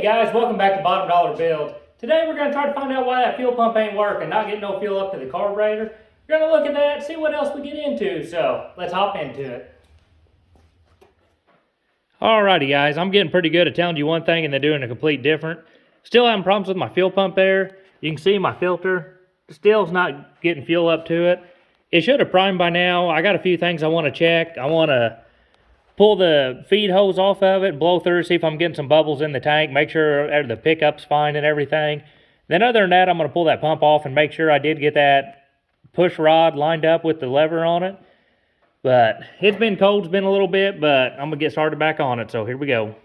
Guys, welcome back to Bottom Dollar Build. Today we're going to try to find out why that fuel pump ain't working, not getting no fuel up to the carburetor. We're going to look at that and see what else we get into, so let's hop into it. Alrighty guys, I'm getting pretty good at telling you one thing and then doing a complete different. Still having problems with my fuel pump there. You can see my filter still's not getting fuel up to it. It should have primed by now. I got a few things I want to check. I want to pull the feed hose off of it, blow through, see if I'm getting some bubbles in the tank, make sure the pickup's fine and everything. Then other than that, I'm going to pull that pump off and make sure I did get that push rod lined up with the lever on it. But it's been cold, it's been a little bit, but I'm going to get started back on it, so here we go.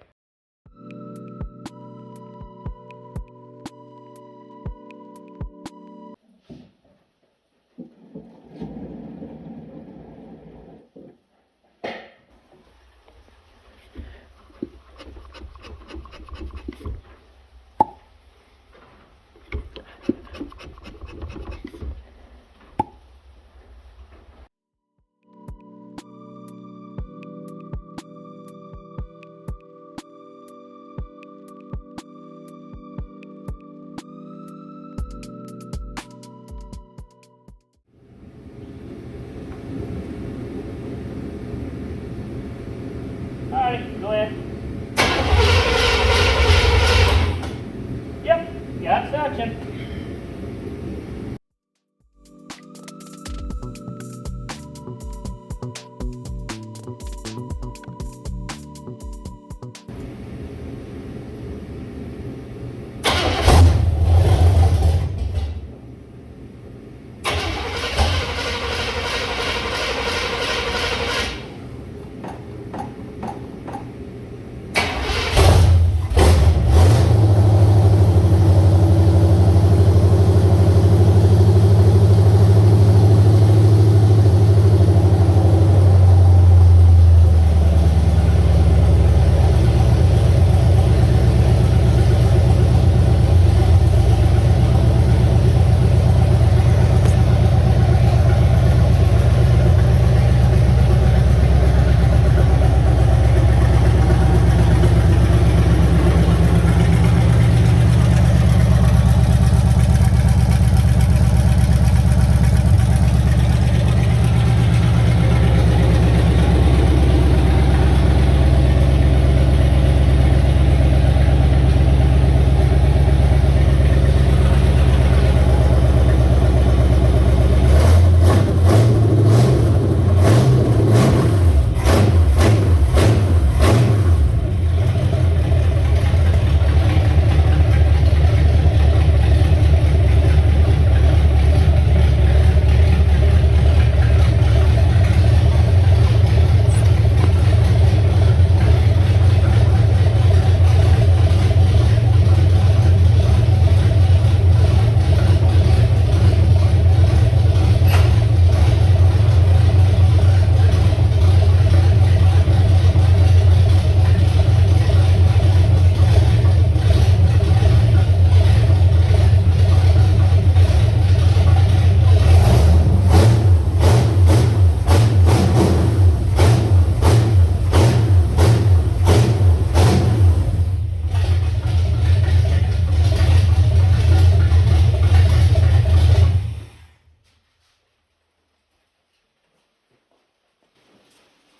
Alright, go ahead. Yep, got suction.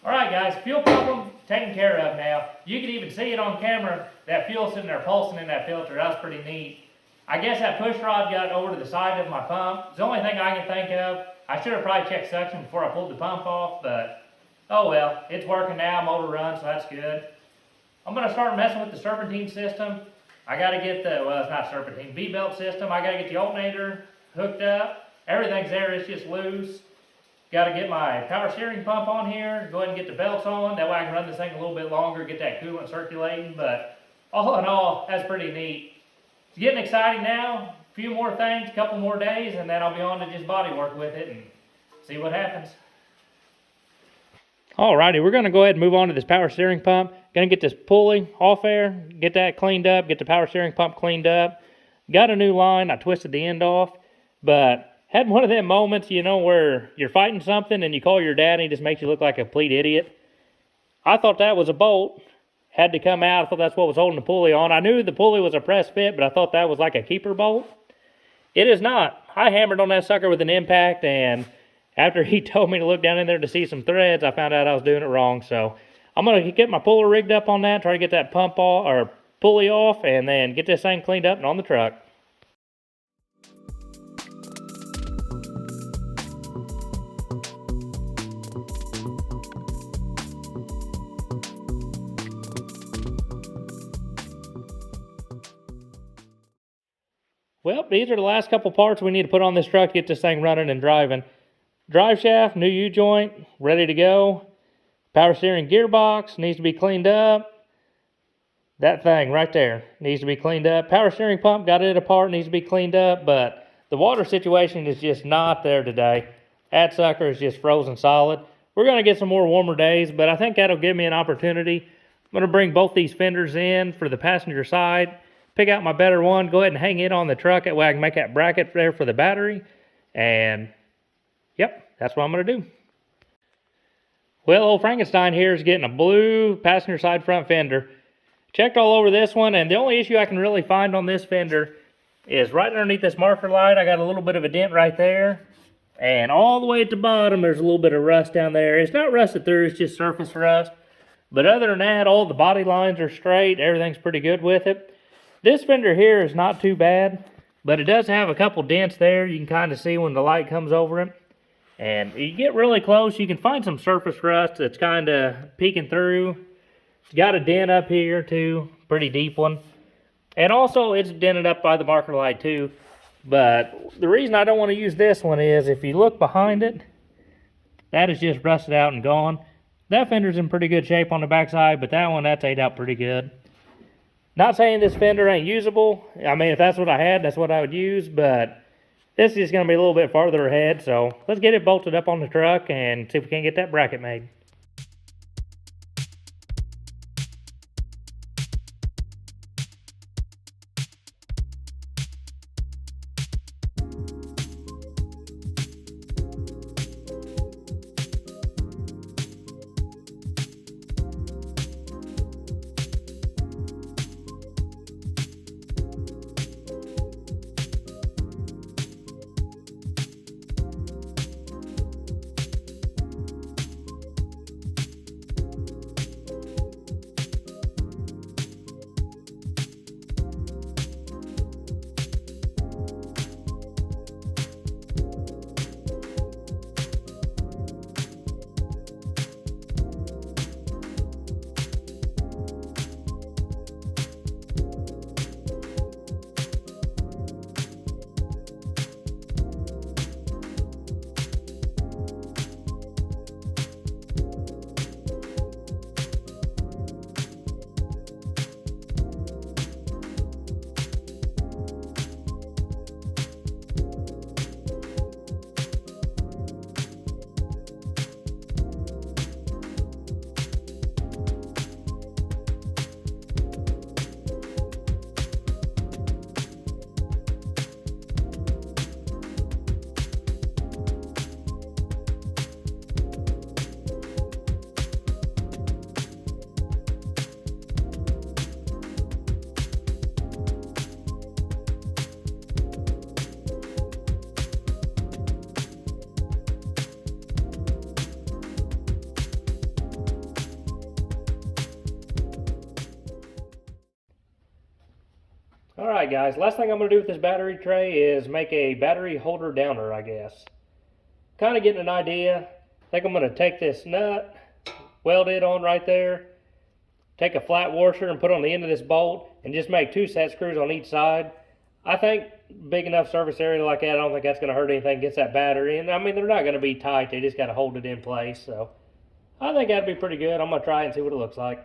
Alright guys, fuel problem taken care of now. You can even see it on camera, that fuel sitting there pulsing in that filter. That was pretty neat. I guess that push rod got over to the side of my pump. It's the only thing I can think of. I should have probably checked suction before I pulled the pump off, but oh well, it's working now, motor runs, so that's good. I'm going to start messing with the serpentine system. I got to get the, well it's not serpentine, V-belt system. I got to get the alternator hooked up. Everything's there, it's just loose. Got to get my power steering pump on here, go ahead and get the belts on, that way I can run this thing a little bit longer, get that coolant circulating, but all in all, that's pretty neat. It's getting exciting now, a few more things, a couple more days, and then I'll be on to just body work with it and see what happens. Alrighty, we're going to go ahead and move on to this power steering pump. Going to get this pulley off there, get that cleaned up, get the power steering pump cleaned up. Got a new line, I twisted the end off, but had one of them moments, you know, where you're fighting something and you call your dad and he just makes you look like a complete idiot. I thought that was a bolt. had to come out. I thought that's what was holding the pulley on. I knew the pulley was a press fit, but I thought that was like a keeper bolt. It is not. I hammered on that sucker with an impact, and after he told me to look down in there to see some threads, I found out I was doing it wrong. So I'm going to get my puller rigged up on that, try to get that pump off, or pulley off, and then get this thing cleaned up and on the truck. Well, these are the last couple parts we need to put on this truck to get this thing running and driving. Drive shaft, new U-joint, ready to go. Power steering gearbox needs to be cleaned up. That thing right there needs to be cleaned up. Power steering pump, got it apart, needs to be cleaned up, but the water situation is just not there today. That sucker is just frozen solid. We're going to get some more warmer days, but I think that'll give me an opportunity. I'm going to bring both these fenders in for the passenger side, pick out my better one, go ahead and hang it on the truck. That way I can make that bracket there for the battery. And, yep, that's what I'm going to do. Well, old Frankenstein here is getting a blue passenger side front fender. Checked all over this one, and the only issue I can really find on this fender is right underneath this marker light. I got a little bit of a dent right there. And all the way at the bottom, there's a little bit of rust down there. It's not rusted through, it's just surface rust. But other than that, all the body lines are straight. Everything's pretty good with it. This fender here is not too bad, but it does have a couple dents there. You can kind of see when the light comes over it. And you get really close, you can find some surface rust that's kind of peeking through. It's got a dent up here too, pretty deep one. And also it's dented up by the marker light too. But the reason I don't want to use this one is if you look behind it, that is just rusted out and gone. That fender's in pretty good shape on the backside, but that one, that's ate out pretty good. Not saying this fender ain't usable. I mean, if that's what I had, that's what I would use, but this is going to be a little bit farther ahead, so let's get it bolted up on the truck and see if we can get that bracket made. Alright guys, last thing I'm going to do with this battery tray is make a battery holder downer, I guess. Kind of getting an idea. I think I'm going to take this nut, weld it on right there, take a flat washer and put on the end of this bolt, and just make 2 set screws on each side. I think big enough surface area like that, I don't think that's going to hurt anything against that battery. And I mean, they're not going to be tight, they just got to hold it in place. So I think that'd be pretty good. I'm going to try it and see what it looks like.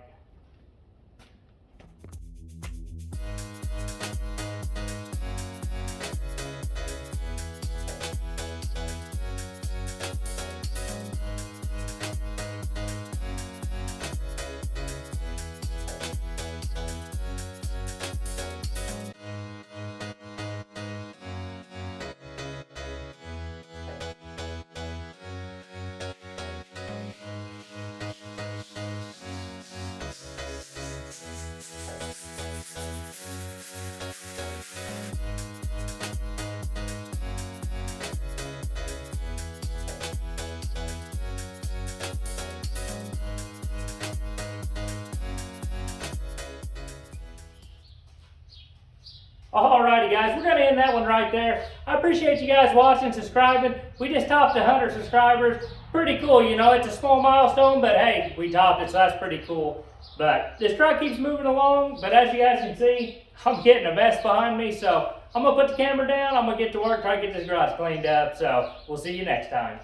Alrighty guys, we're gonna end that one right there. I appreciate you guys watching, subscribing. We just topped 100 subscribers. Pretty cool, you know, it's a small milestone, but hey, we topped it, so that's pretty cool. But this truck keeps moving along, but as you guys can see, I'm getting a mess behind me, so I'm gonna put the camera down, I'm gonna get to work, try to get this garage cleaned up, so we'll see you next time.